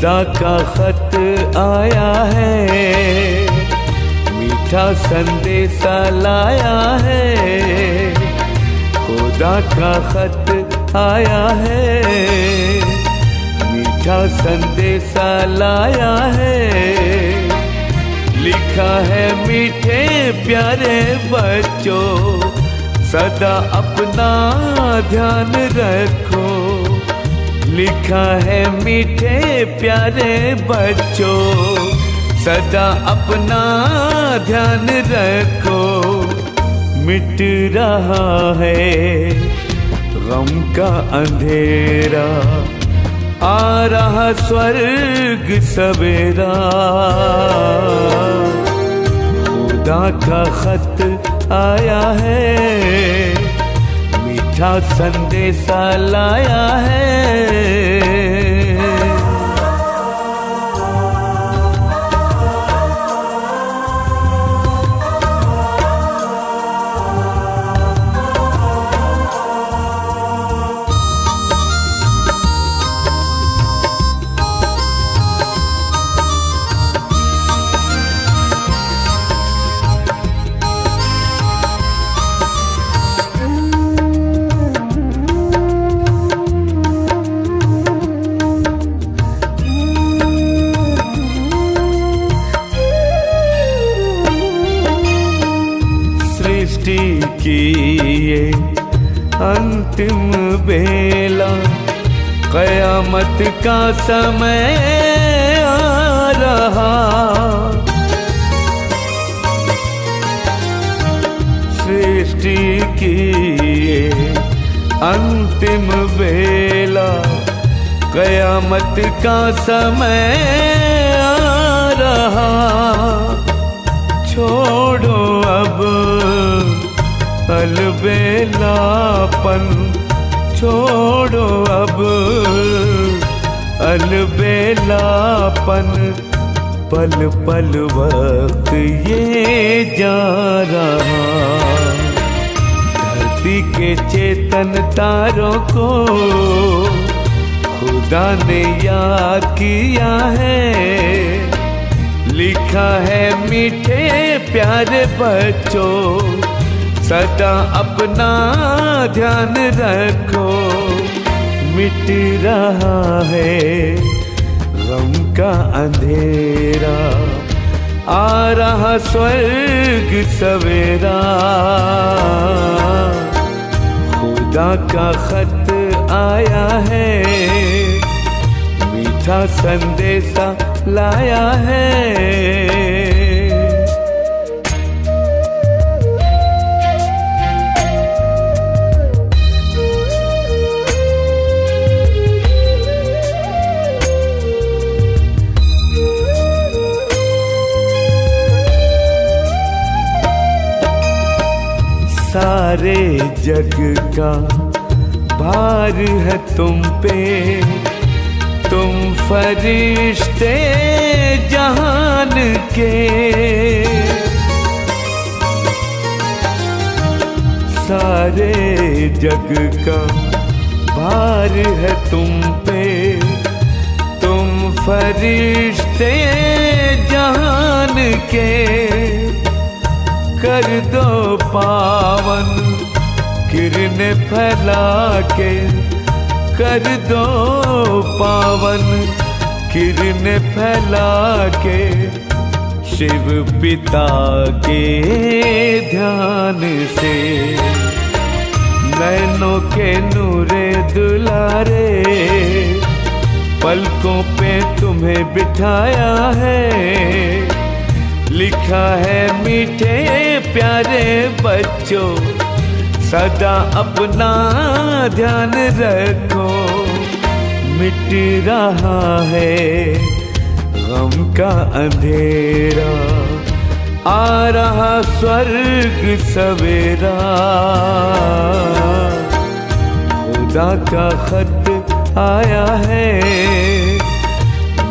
खुदा का खत आया है, मीठा संदेशा लाया है। खुदा का खत आया है, मीठा संदेशा लाया है। लिखा है मीठे प्यारे बच्चों, सदा अपना ध्यान रखो। लिखा है मीठे प्यारे बच्चों, सदा अपना ध्यान रखो। मिट रहा है गम का अंधेरा, आ रहा स्वर्ग सवेरा। खुदा का खत आया है, मीठा संदेशा लाया है। की ये अंतिम बेला, कयामत का समय आ रहा। सृष्टि की ये अंतिम बेला, कयामत का समय आ रहा। छोड़ो अब अलबेलापन, छोड़ो अब अलबेलापन। पल पल वक्त ये जा रहा, धरती के चेतन तारों को खुदा ने याद किया है। लिखा है मीठे प्यारे बच्चों, सदा अपना ध्यान रखो। मिट रहा है गम का अंधेरा, आ रहा स्वर्ग सवेरा। खुदा का खत आया है, मीठा संदेशा लाया है। सारे जग का भार है तुम पे, तुम फरिश्ते जहान के। सारे जग का भार है तुम पे, तुम फरिश्ते जहान के। कर दो पावन किरणें फैला के, कर दो पावन किरणें फैला के। शिव पिता के ध्यान से नैनों के नूरे दुलारे, पलकों पे तुम्हें बिठाया है। लिखा है मीठे प्यारे बच्चों, सदा अपना ध्यान रखो। मिट रहा है गम का अंधेरा, आ रहा स्वर्ग सवेरा। खुदा का खत आया है,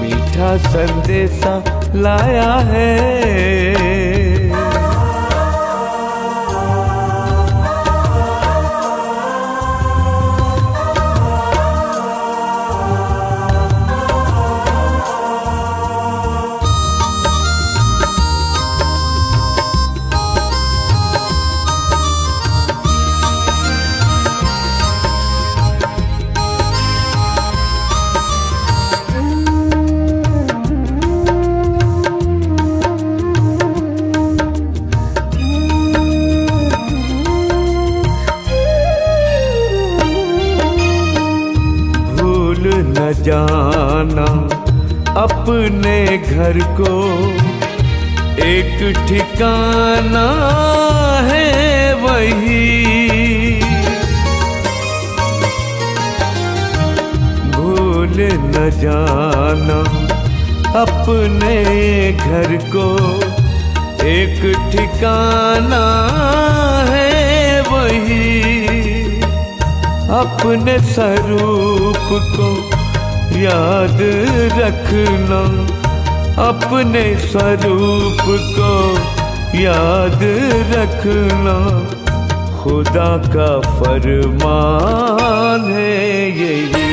मीठा संदेशा लाया है। सजाना अपने घर को, एक ठिकाना है वही। भूल न जाना अपने घर को, एक ठिकाना है वही। अपने स्वरूप को याद रखना, अपने स्वरूप को याद रखना, खुदा का फरमान है यही।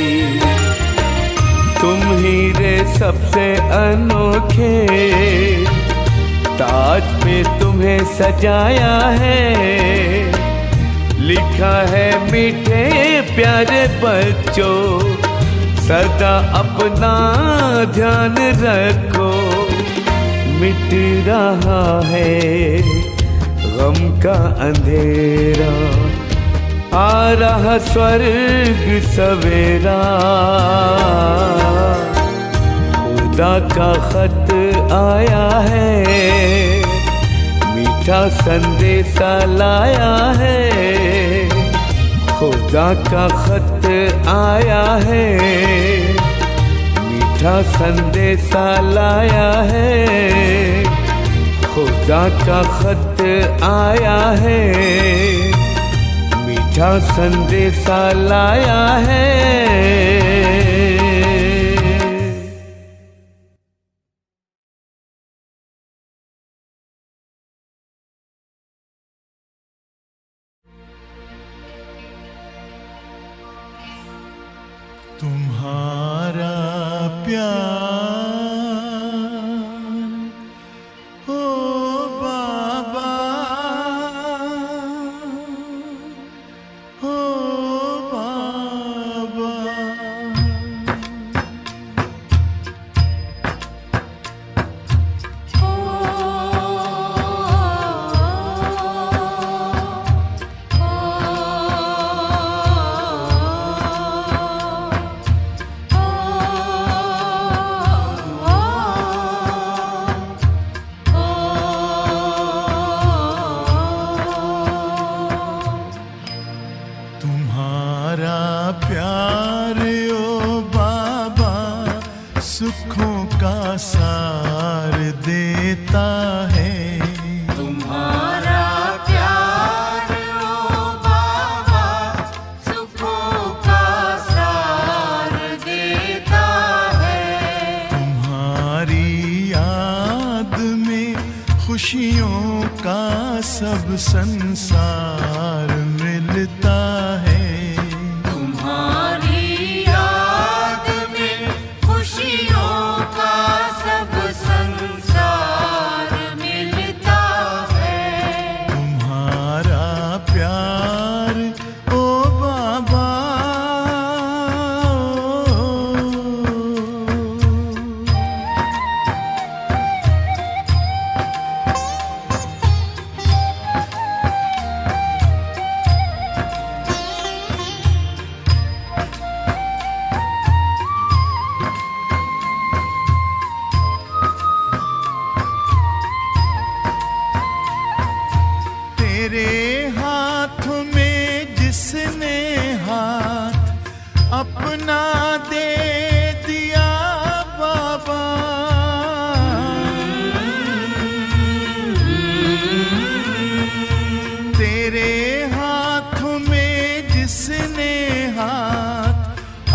तुम ही रे सबसे अनोखे, ताज पे तुम्हें सजाया है। लिखा है मीठे प्यारे बच्चों, सदा अपना ध्यान रखो। मिट रहा है गम का अंधेरा, आ रहा स्वर्ग सवेरा। खुदा का खत आया है, मीठा संदेशा लाया है। खुदा का खत आया है, मीठा संदेशा लाया है। खुदा का खत आया है, मीठा संदेशा लाया है। तुम्हारा प्यार ओ बाबा, ओ बाबा। तुम्हारा प्यार ओ बाबा सुखों का सार देता है। तुम्हारा प्यार ओ बाबा सुखों का सार देता है। तुम्हारी याद में खुशियों का सब संसार मिलता है। तुम्हारी याद में खुशियों का सब संसार मिलता है। तुम्हारा प्यार ओ बाबा, तेरे हाथ में जिसने हाथ अपना दे दिया बाबा, तेरे हाथ में जिसने हाथ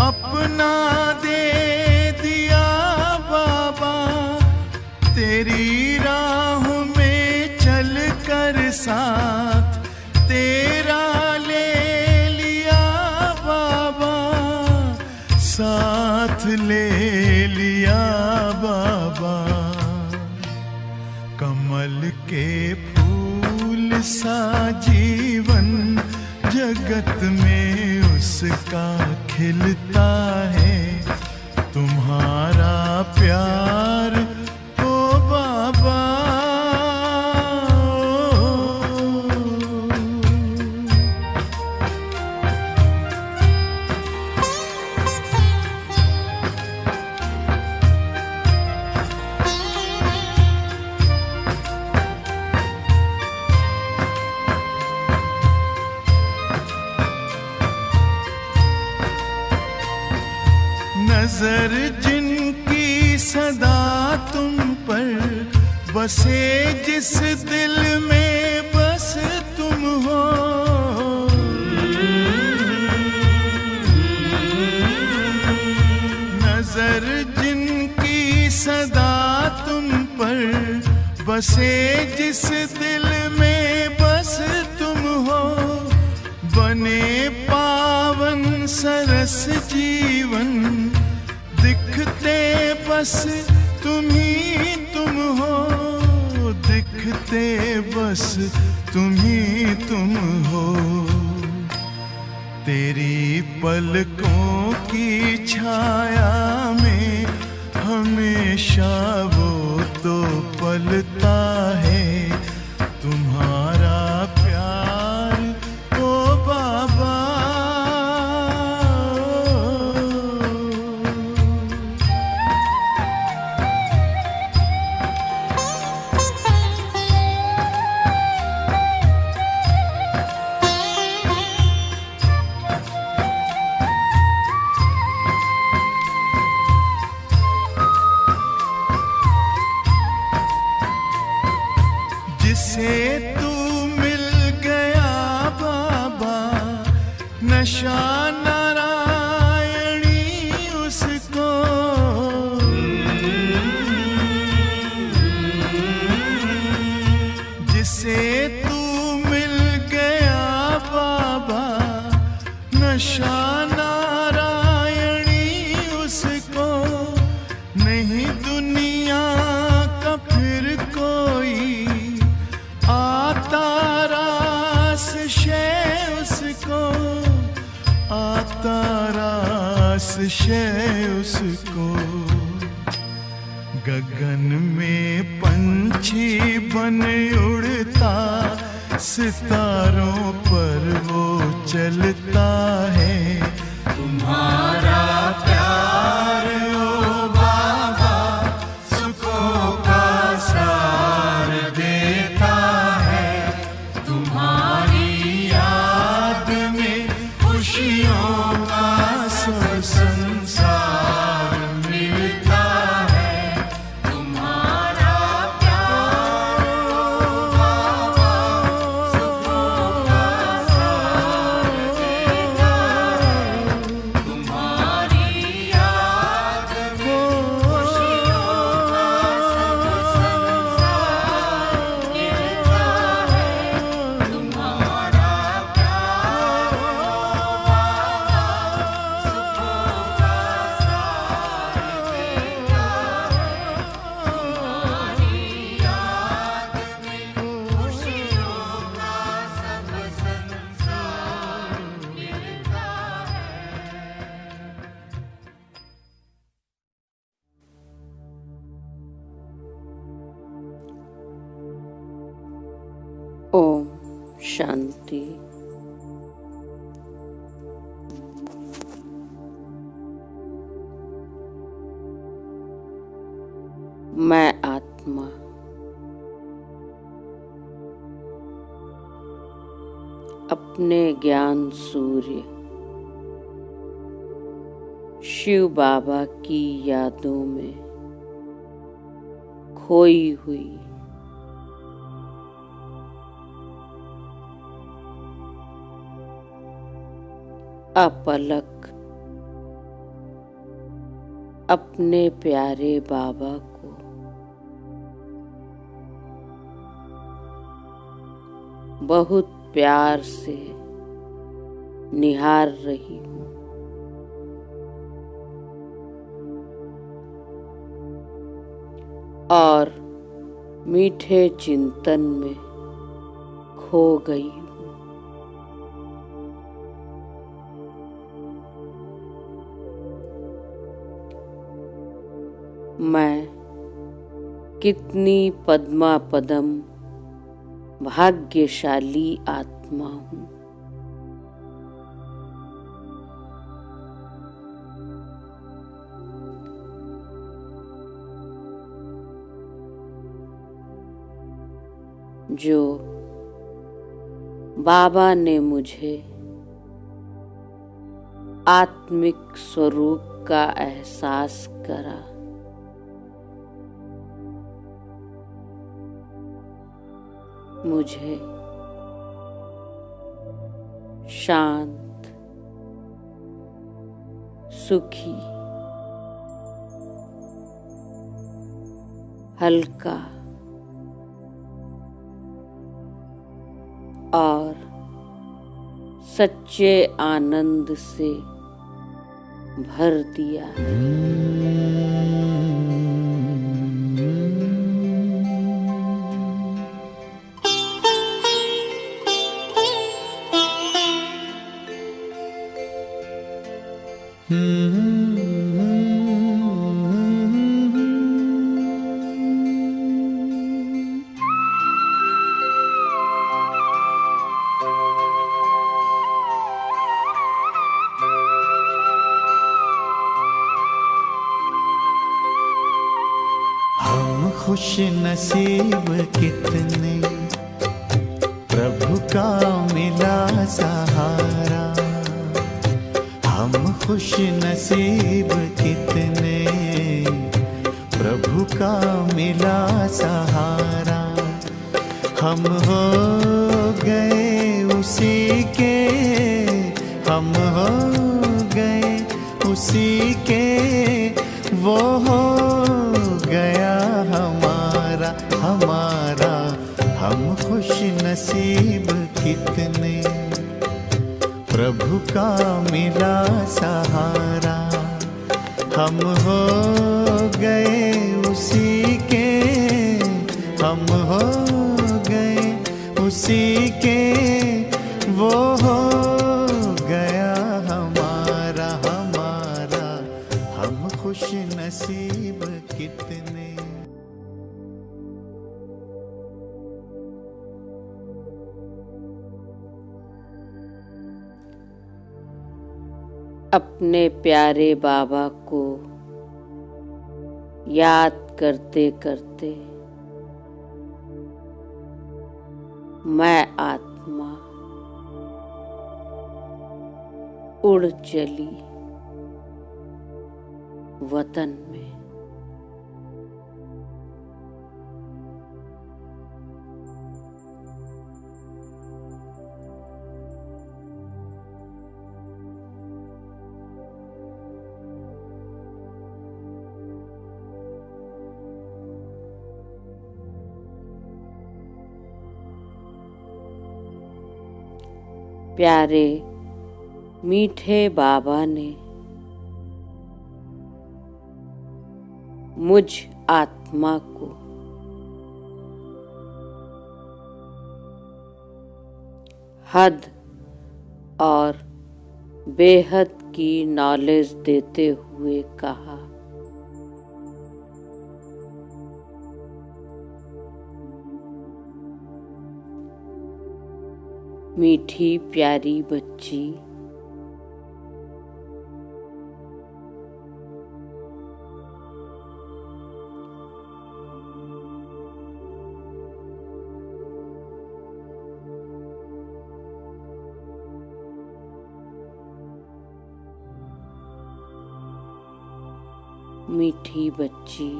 अपना दे दिया बाबा, तेरी राह में चल कर साथ तेरा ले लिया बाबा, साथ ले लिया बाबा। कमल के फूल सा जीवन जगत में उसका खिलता है। तुम्हारा प्यार ओ बाबा, नजर जिनकी सदा तुम पर बसे, जिस दिल में बस तुम हो। नजर जिनकी सदा तुम पर बसे, जिस दिल में बस तुम हो। बने पावन सरस जीवन, दिखते बस तुम ही तुम हो। दिखते बस तुम ही तुम हो। तेरी पलकों की छाया में हमेशा वो तो पलता है तुम्हारा प्यार ओ बाबा। जिसे तू मिल गया बाबा, नशा नारायणी उसको। जिसे तू मिल गया बाबा, नशा नारायणी उसको। नहीं दुनिया का फिर कोई आता रास शय उसको। आता रास शय उसको। गगन में पंछी बन उड़ता, सितारों पर वो चलता है तुम्हारा प्यार ओ बाबा। सुखों का सार देता है तुम्हारी याद में। खुशियों का सब संसार मिलता है तुम्हारा प्यार ओ बाबा। सुखों का सार देता है तुम्हारी याद में। खुशियों का सब संसार मिलता है तुम्हारा प्यार ओ बाबा। सुखों का सार देता है तुम्हारी याद में। खुशियों का सब संसार मिलता है। ओम शांति। मैं आत्मा अपने ज्ञान सूर्य शिव बाबा की यादों में खोई हुई अपलक अपने प्यारे बाबा को बहुत प्यार से निहार रही हूँ। और मीठे चिंतन में खो गई हूँ। मैं कितनी पद्मा पदम भाग्यशाली आत्मा हूँ। जो बाबा ने मुझे आत्मिक स्वरूप का एहसास करा। मुझे शांत, सुखी, हल्का और सच्चे आनंद से भर दिया है। हम खुश नसीब कितने, प्रभु का मिला सहारा। हम खुश नसीब कितने, प्रभु का मिला सहारा। हम हो गए उसी के, हम हो गए उसी के, वो हो गया हमारा हमारा। हम खुश नसीब कितने, प्रभु का मिला सहारा। हम हो गए उसी के, हम हो गए उसी के, वो हो गया हमारा हमारा। हम खुश नसीब कितने। अपने प्यारे बाबा को याद करते करते मैं आत्मा उड़ चली वतन में। प्यारे मीठे बाबा ने मुझ आत्मा को हद और बेहद की नॉलेज देते हुए कहा, मीठी प्यारी बच्ची, मीठी बच्ची,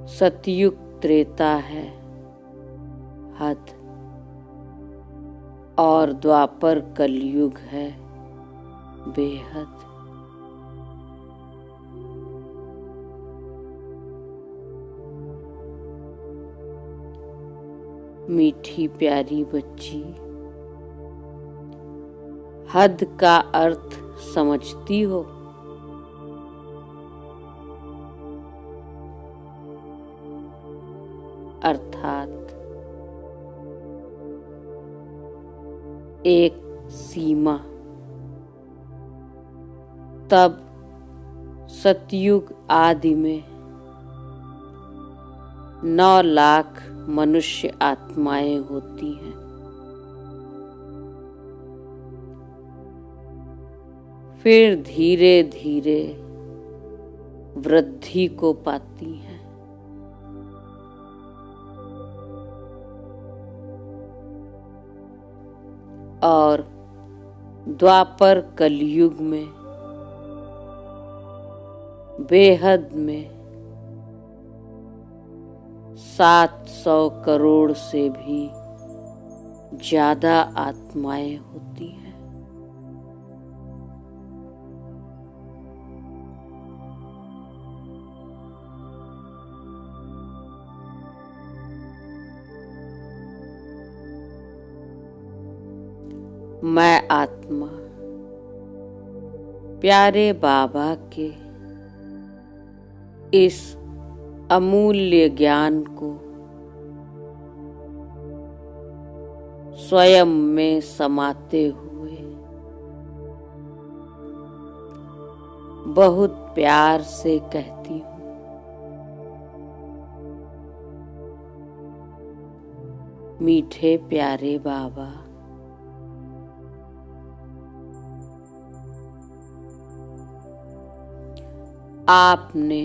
सतयुग त्रेता है हद और द्वापर कलयुग है बेहद। मीठी प्यारी बच्ची, हद का अर्थ समझती हो? अर्थात एक सीमा। तब सतयुग आदि में 9 लाख मनुष्य आत्माएं होती हैं। फिर धीरे धीरे वृद्धि को पाती हैं। और द्वापर कलयुग में बेहद में 700 करोड़ से भी ज्यादा आत्माएं होती हैं। मैं आत्मा प्यारे बाबा के इस अमूल्य ज्ञान को स्वयं में समाते हुए बहुत प्यार से कहती हूँ, मीठे प्यारे बाबा, आपने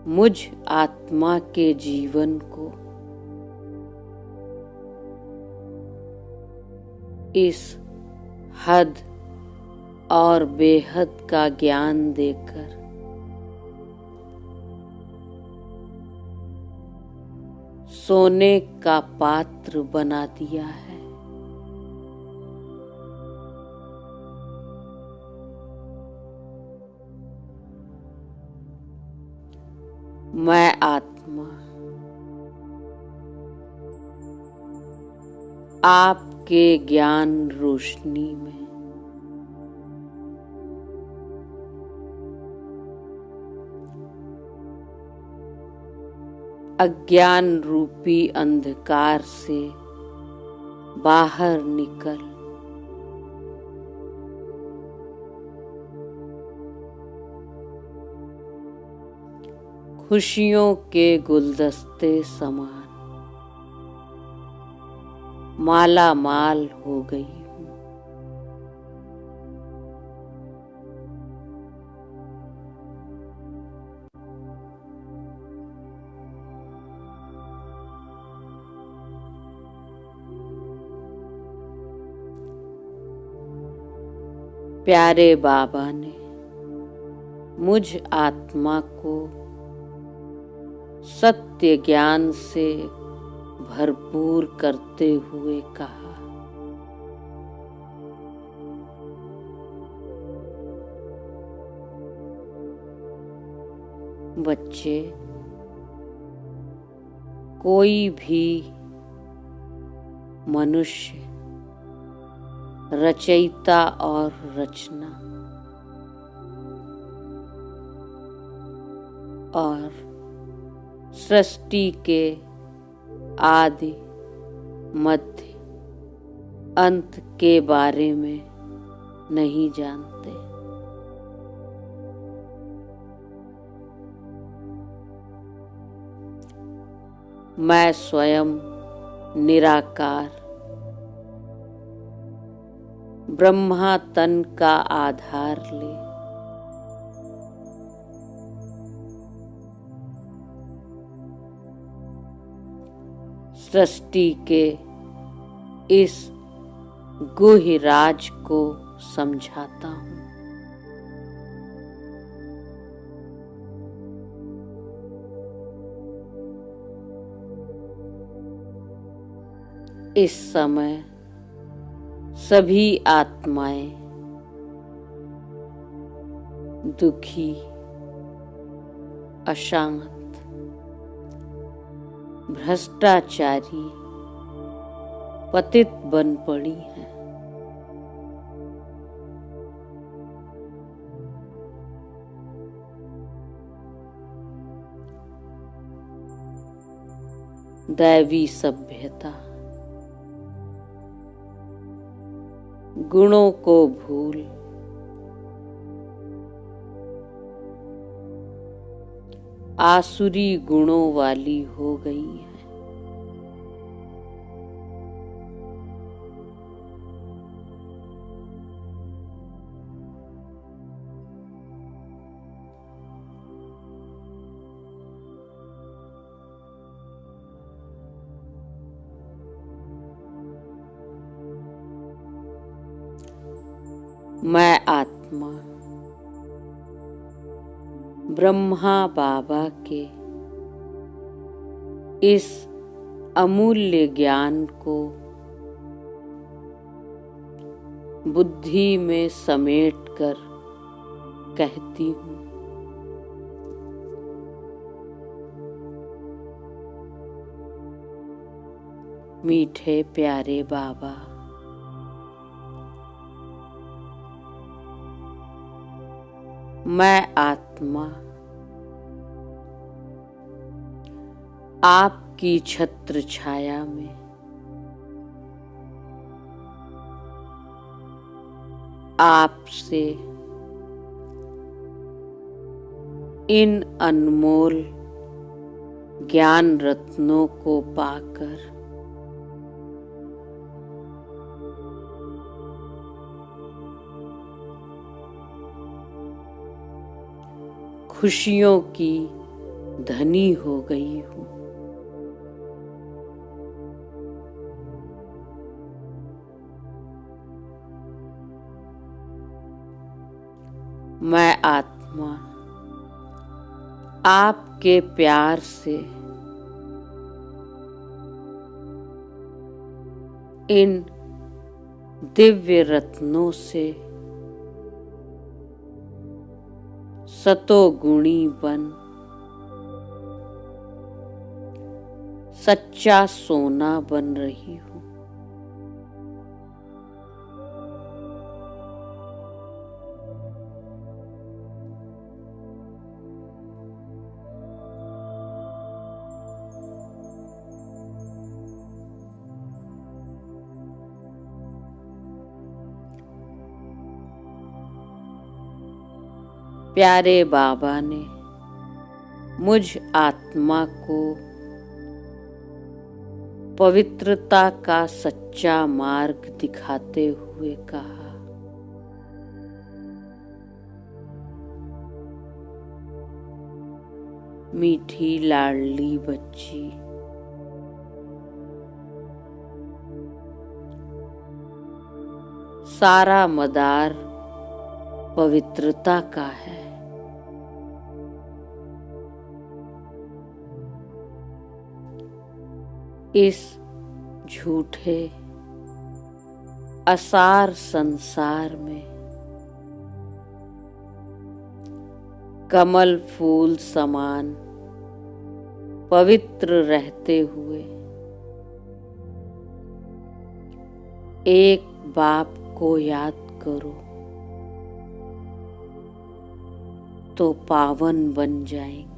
मुझ आत्मा के जीवन को इस हद और बेहद का ज्ञान देकर सोने का पात्र बना दिया है। मैं आत्मा आपके ज्ञान रोशनी में अज्ञान रूपी अंधकार से बाहर निकल खुशियों के गुलदस्ते समान माला माल हो गई हूँ। प्यारे बाबा ने मुझ आत्मा को सत्य ज्ञान से भरपूर करते हुए कहा, बच्चे, कोई भी मनुष्य रचयिता और रचना और सृष्टि के आदि मध्य अंत के बारे में नहीं जानते। मैं स्वयं निराकार ब्रह्मा तन का आधार ले सृष्टि के इस गुह्य राज को समझाता हूँ। इस समय सभी आत्माएं दुखी, अशांत, भ्रष्टाचारी, पतित बन पड़ी हैं। दैवी सभ्यता गुणों को भूल आसुरी गुणों वाली हो गई है। मैं आत्मा ब्रह्मा बाबा के इस अमूल्य ज्ञान को बुद्धि में समेटकर कहती हूँ। मीठे प्यारे बाबा, मैं आत्मा आपकी छत्र छाया में आपसे इन अनमोल ज्ञान रत्नों को पाकर खुशियों की धनी हो गई हूँ। मैं आत्मा आपके प्यार से इन दिव्य रत्नों से सतोगुणी बन सच्चा सोना बन रही हूँ। प्यारे बाबा ने मुझ आत्मा को पवित्रता का सच्चा मार्ग दिखाते हुए कहा, मीठी लाडली बच्ची, सारा मदार पवित्रता का है। इस झूठे असार संसार में कमल फूल समान पवित्र रहते हुए एक बाप को याद करो तो पावन बन जाएंगे।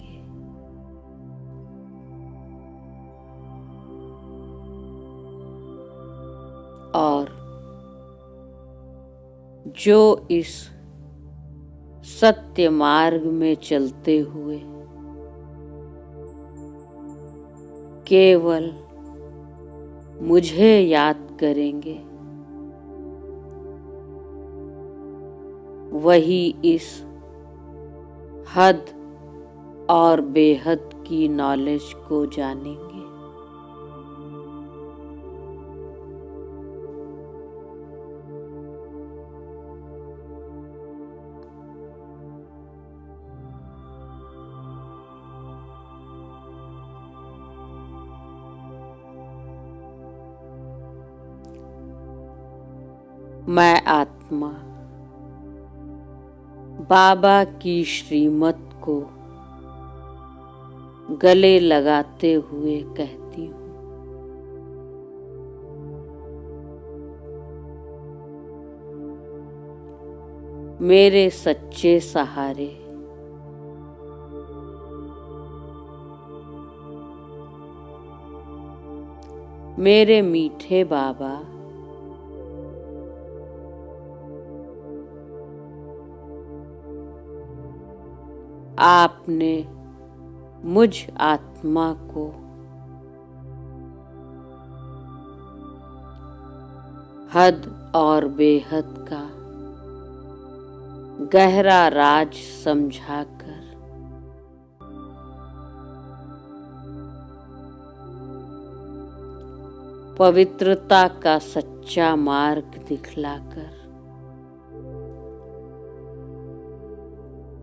और जो इस सत्य मार्ग में चलते हुए केवल मुझे याद करेंगे, वही इस हद और बेहद की नॉलेज को जानेंगे। मैं आत्मा बाबा की श्रीमत को गले लगाते हुए कहती हूँ, मेरे सच्चे सहारे, मेरे मीठे बाबा, आपने मुझ आत्मा को हद और बेहद का गहरा राज समझाकर पवित्रता का सच्चा मार्ग दिखलाकर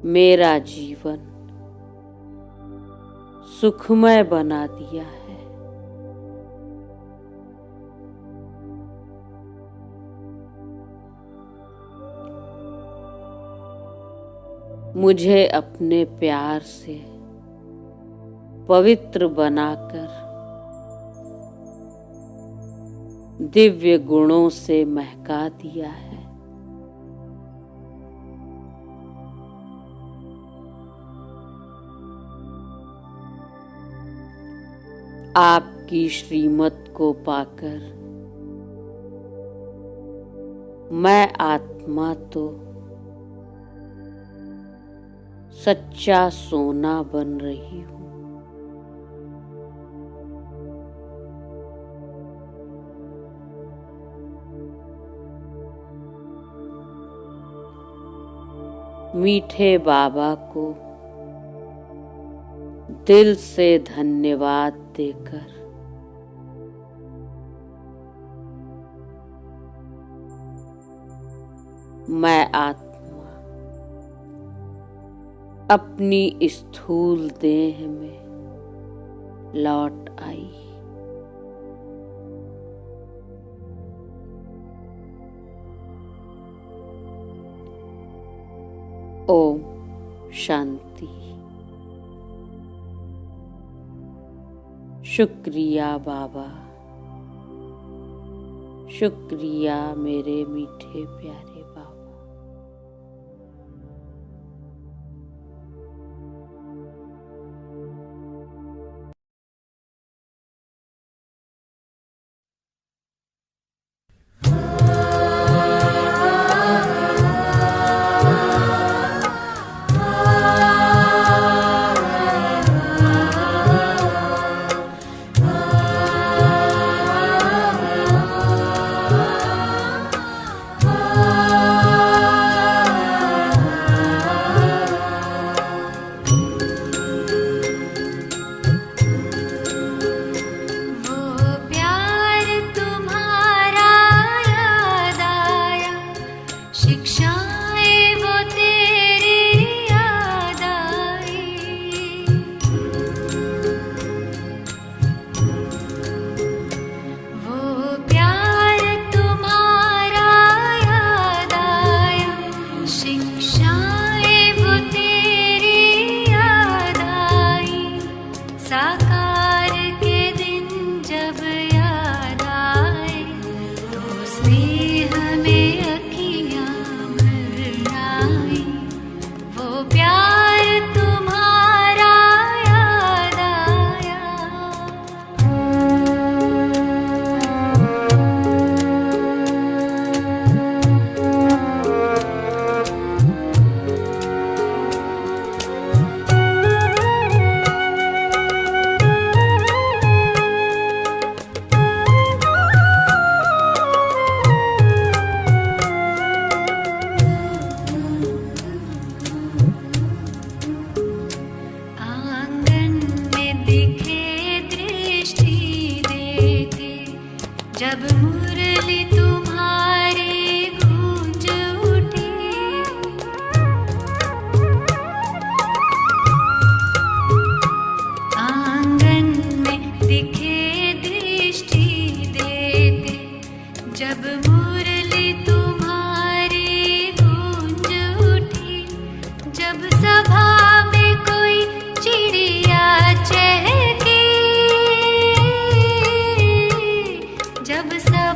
मेरा जीवन सुखमय बना दिया है। मुझे अपने प्यार से पवित्र बनाकर दिव्य गुणों से महका दिया है। आपकी श्रीमत को पाकर मैं आत्मा तो सच्चा सोना बन रही हूँ। मीठे बाबा को दिल से धन्यवाद देकर मैं आत्मा अपनी स्थूल देह में लौट आई। ओम शांति। शुक्रिया बाबा, शुक्रिया मेरे मीठे प्यारे बाबा। जब मुरली तुम्हारी गूंज उठी, आंगन में दिखे दृष्टि देते, जब मुरली तुम्हारी गूंज उठी, जब सभा में कोई चिड़िया चहकी, जब सब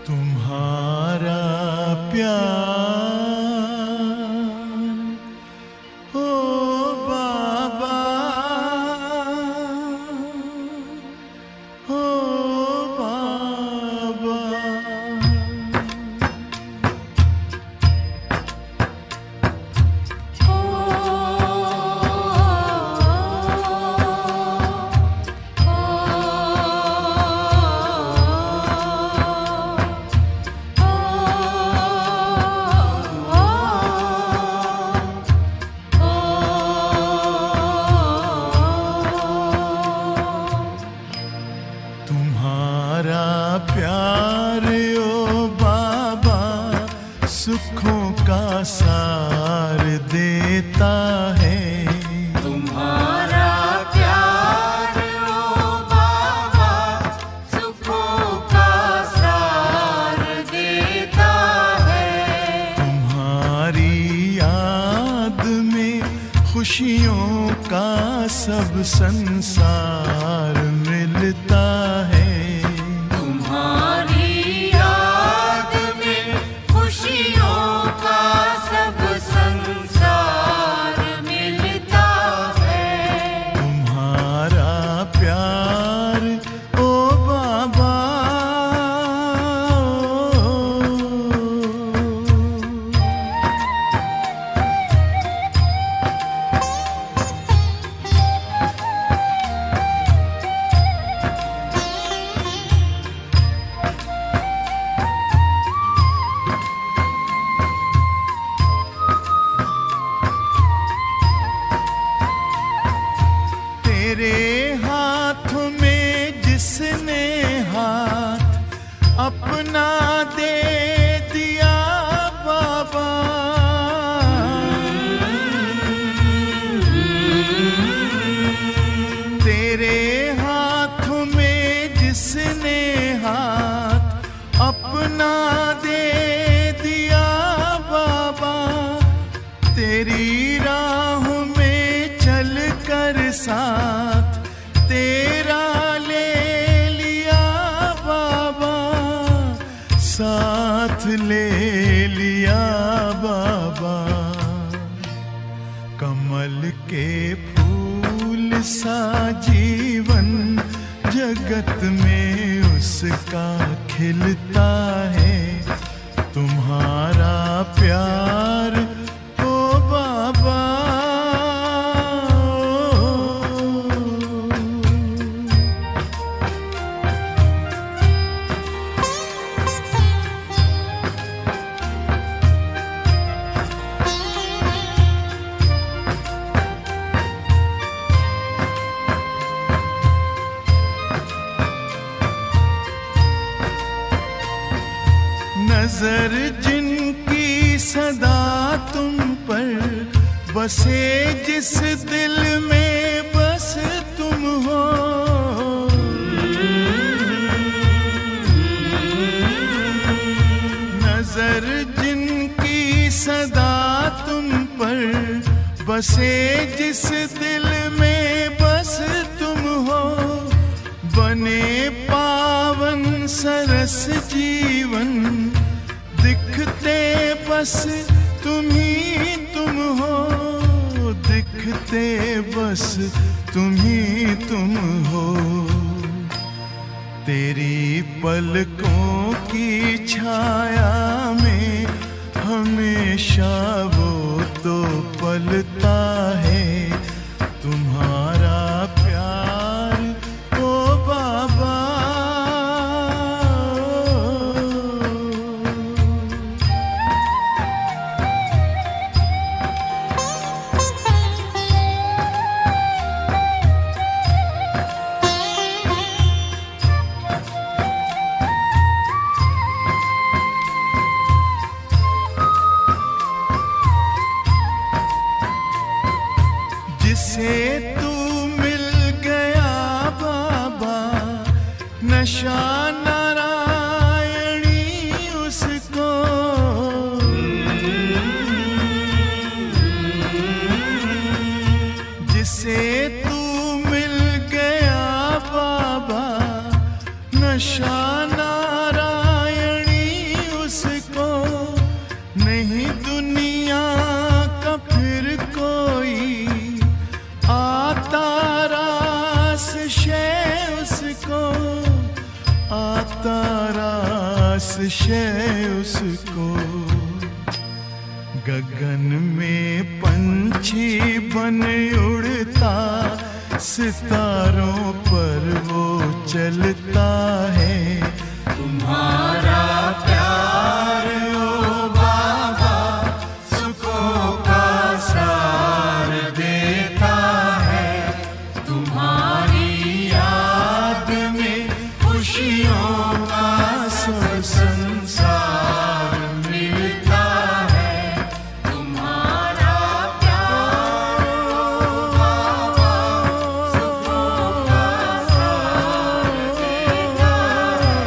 तुम्हारा प्यार ओ बाबा, ओ बाबा। तुम्हारा प्यार ओ बाबा सुखों का सार देता है। तुम्हारा प्यार ओ बाबा सुखों का सार देता है। तुम्हारी याद में खुशियों का सब संसार मिलता है। तुम्हारी याद में खुशियों का सब संसार मिलता है। तुम्हारा प्यार ओ बाबा, तेरे हाथ में जिसने हाथ अपना दे दिया बाबा, तेरे हाथ में जिसने हाथ अपना दे दिया बाबा, तेरी राह में चल कर साथ तेरा ले लिया बाबा, साथ ले लिया बाबा। कमल के फूल सा जीवन जगत में उसका खिलता है। तुम्हारा प्यार ओ बाबा, नजर जिनकी सदा तुम पर बसे, जिस दिल में बस तुम हो, नजर जिनकी सदा तुम पर बसे, जिस दिल में बस तुम हो, बने पावन सरस जीवन दिखते बस तुम ही तुम हो, दिखते बस तुम ही तुम हो। तेरी पलकों की छाया में हमेशा वो तो पलता है। तुम्हारा प्यार ओ बाबा, जिसे तू मिल गया बाबा, नशा नारायणी उसको, जिसे तू मिल गया बाबा, नशा नारायणी खास शय उसको। गगन में पंछी बन उड़ता, सितारों पर वो चलता है। तुम्हारा प्यार ओ बाबा सुखों का सार देता है। तुम्हारी याद में खुशियों का सब संसार मिलता है। तुम्हारा प्यार ओ बाबा सुखों का सार देता है।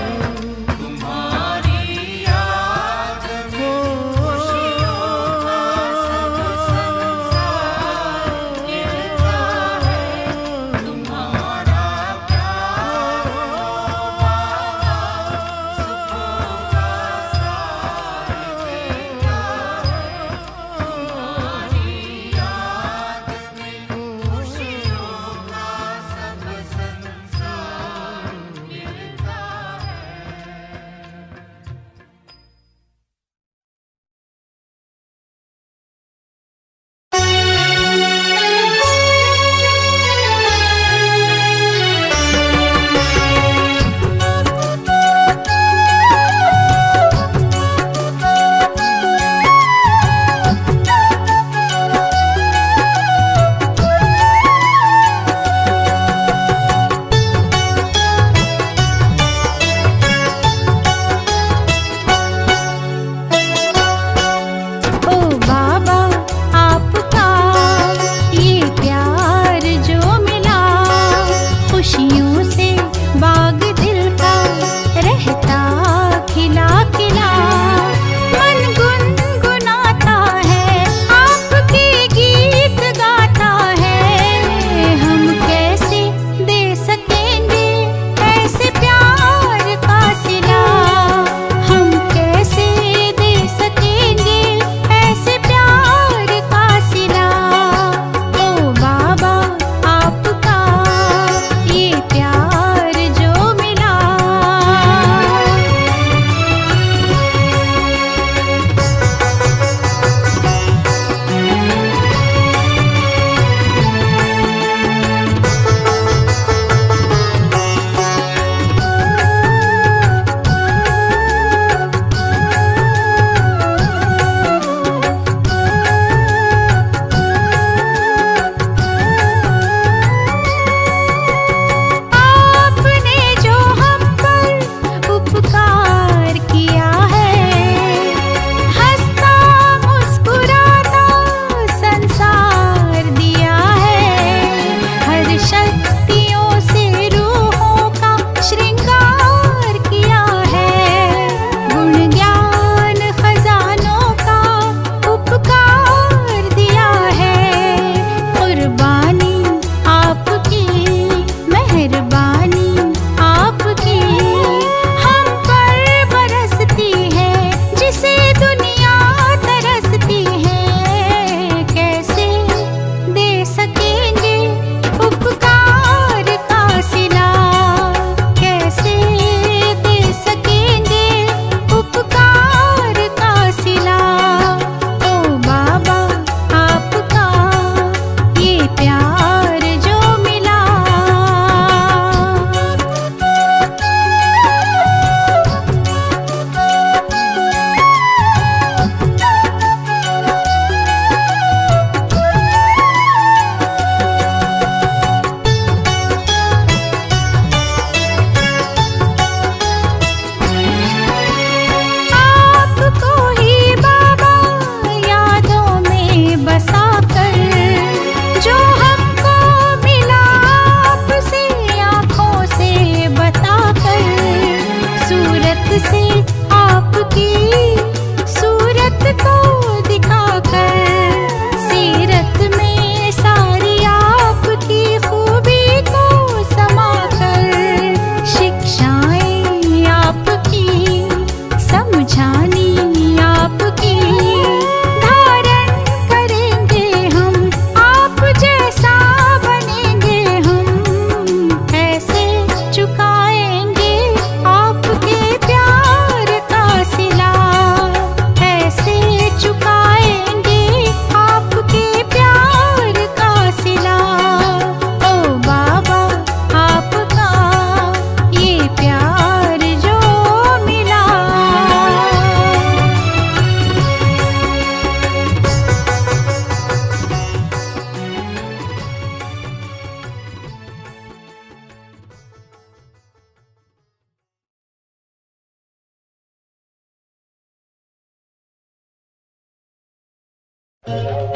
है।